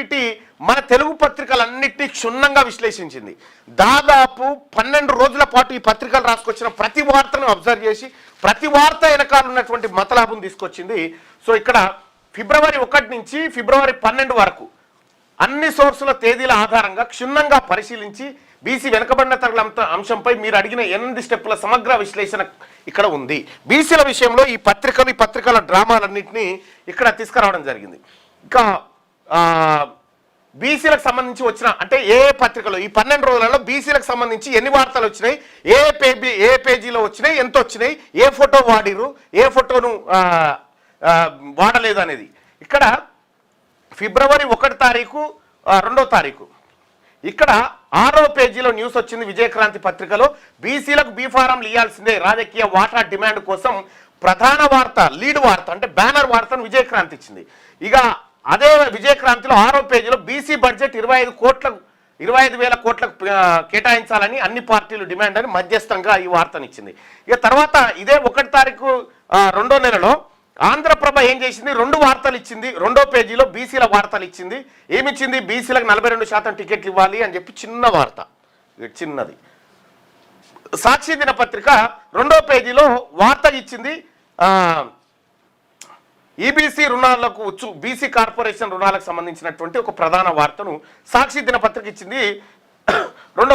NDTV మన తెలుగు పత్రికలన్నింటినీ క్షుణ్ణంగా విశ్లేషించింది. దాదాపు 12 రోజుల పాటు ఈ పత్రికలు రాసుకొచ్చిన ప్రతి వార్తను అబ్జర్వ్ చేసి ప్రతి వార్త వెనకాల ఉన్నటువంటి మతలాభం తీసుకొచ్చింది. సో ఇక్కడ ఫిబ్రవరి 1 నుంచి ఫిబ్రవరి 12 వరకు అన్ని సోర్సుల తేదీల ఆధారంగా క్షుణ్ణంగా పరిశీలించి బీసీ వెనుకబడిన తరగల అంశంపై మీరు అడిగిన 8 స్టెప్పుల సమగ్ర విశ్లేషణ ఇక్కడ ఉంది. బీసీల విషయంలో ఈ పత్రికల డ్రామాలన్నింటినీ ఇక్కడ తీసుకురావడం జరిగింది. ఇంకా బీసీలకు సంబంధించి వచ్చిన అంటే ఏ పత్రికలో ఈ 12 రోజులలో బీసీలకు సంబంధించి ఎన్ని వార్తలు వచ్చినాయి, ఏ పేజీలో వచ్చినాయి, ఎంత వచ్చినాయి, ఏ ఫోటో వాడిరు, ఏ ఫోటోను వాడలేదు అనేది ఇక్కడ ఫిబ్రవరి 1 తారీఖు 2వ తారీఖు ఇక్కడ 6వ పేజీలో న్యూస్ వచ్చింది. విజయక్రాంతి పత్రికలో బీసీలకు బీఫారంలు ఇవ్వాల్సిందే, రాజకీయ వాటా డిమాండ్ కోసం ప్రధాన వార్త, లీడ్ వార్త అంటే బ్యానర్ వార్తను విజయక్రాంతి ఇచ్చింది. ఇక అదే విజయక్రాంతిలో 6వ పేజీలో బీసీ బడ్జెట్ 25,000 కోట్లకు కేటాయించాలని అన్ని పార్టీలు డిమాండ్ అని మధ్యస్థంగా ఈ వార్తనిచ్చింది. ఇక తర్వాత ఇదే 1 తారీఖు 2వ నెలలో ఆంధ్రప్రభ ఏం చేసింది, 2 వార్తలు ఇచ్చింది. 2వ పేజీలో బీసీల వార్తలు ఇచ్చింది. ఏమిచ్చింది, బీసీలకు 42% టికెట్లు ఇవ్వాలి అని చెప్పి చిన్న వార్త, చిన్నది. సాక్షి దినపత్రిక 2వ పేజీలో వార్త ఇచ్చింది. ఈబీసీ రుణాలకు బీసీ కార్పొరేషన్ రుణాలకు సంబంధించినటువంటి ఒక ప్రధాన వార్తను సాక్షి దినపత్రిక ఇచ్చింది.